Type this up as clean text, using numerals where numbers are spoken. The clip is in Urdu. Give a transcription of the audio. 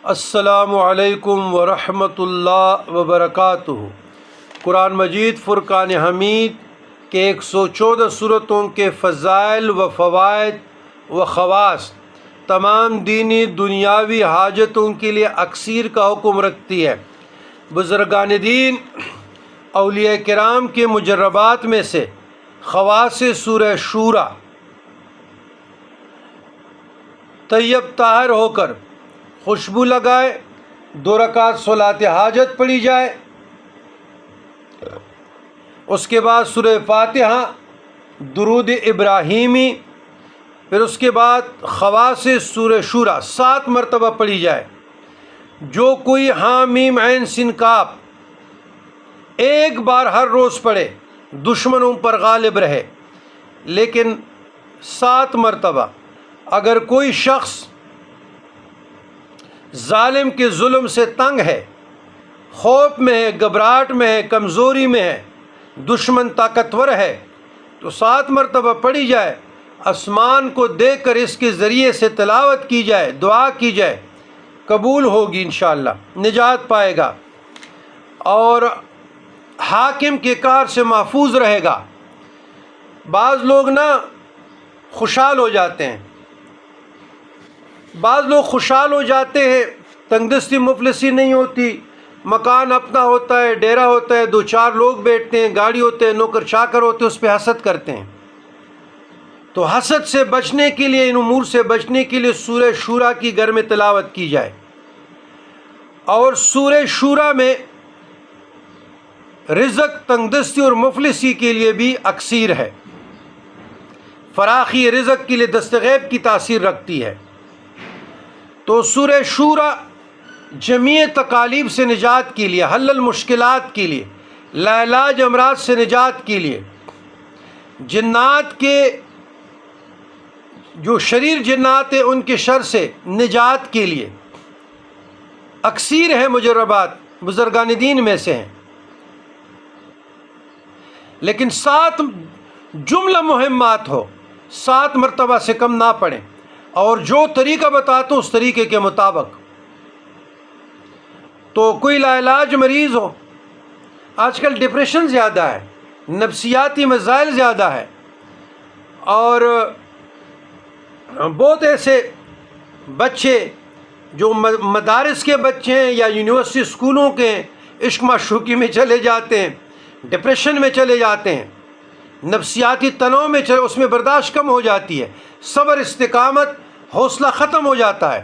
السلام علیکم ورحمۃ اللہ وبرکاتہ۔ قرآن مجید فرقان حمید کے 114 صورتوں کے فضائل و فوائد و خواص تمام دینی دنیاوی حاجتوں کے لیے اکثیر کا حکم رکھتی ہے۔ بزرگان دین اولیاء کرام کے مجربات میں سے خواص سورہ شورا، طیب طاہر ہو کر خوشبو لگائے، 2 رکعت صلاۃ حاجت پڑھی جائے، اس کے بعد سورہ فاتحہ، درود ابراہیمی، پھر اس کے بعد خواص سورہ شورا 7 مرتبہ پڑھی جائے۔ جو کوئی حامیم عین سین کاف ایک بار ہر روز پڑھے دشمنوں پر غالب رہے، لیکن 7 مرتبہ۔ اگر کوئی شخص ظالم کے ظلم سے تنگ ہے، خوف میں ہے، گھبراہٹ میں ہے، کمزوری میں ہے، دشمن طاقتور ہے، تو 7 مرتبہ پڑھی جائے، آسمان کو دیکھ کر اس کے ذریعے سے تلاوت کی جائے، دعا کی جائے، قبول ہوگی انشاءاللہ، نجات پائے گا اور حاکم کے قہر سے محفوظ رہے گا۔ بعض لوگ خوشحال ہو جاتے ہیں، بعض لوگ خوشحال ہو جاتے ہیں، تنگ دستی مفلسی نہیں ہوتی، مکان اپنا ہوتا ہے، ڈیرا ہوتا ہے، 2-4 لوگ بیٹھتے ہیں، گاڑی ہوتے ہیں، نوکر چاکر ہوتے ہیں، اس پہ حسد کرتے ہیں۔ تو حسد سے بچنے کے لیے، ان امور سے بچنے کے لیے سورہ شورا کی گھر میں تلاوت کی جائے۔ اور سورہ شورا میں رزق، تنگ دستی اور مفلسی کے لیے بھی اکثیر ہے، فراخی رزق کے لیے دستغیب کی تاثیر رکھتی ہے۔ تو سورہ شورا جمیع تکالیف سے نجات کے لیے، حل المشکلات کے لیے، لاعلاج امراض سے نجات کے لیے، جنات کے جو شریر جنات ہیں ان کے شر سے نجات کے لیے اکثیر ہے، مجربات بزرگان دین میں سے ہیں، لیکن 7 جملہ مہمات ہو، 7 مرتبہ سے کم نہ پڑھیں، اور جو طریقہ بتاتا ہوں اس طریقے کے مطابق۔ تو کوئی لاعلاج مریض ہو، آج کل ڈپریشن زیادہ ہے، نفسیاتی مسائل زیادہ ہے، اور بہت ایسے بچے جو مدارس کے بچے ہیں یا یونیورسٹی اسکولوں کے ہیں، عشق معشوقی میں چلے جاتے ہیں، ڈپریشن میں چلے جاتے ہیں، نفسیاتی تناؤ میں اس میں برداشت کم ہو جاتی ہے، صبر، استقامت، حوصلہ ختم ہو جاتا ہے۔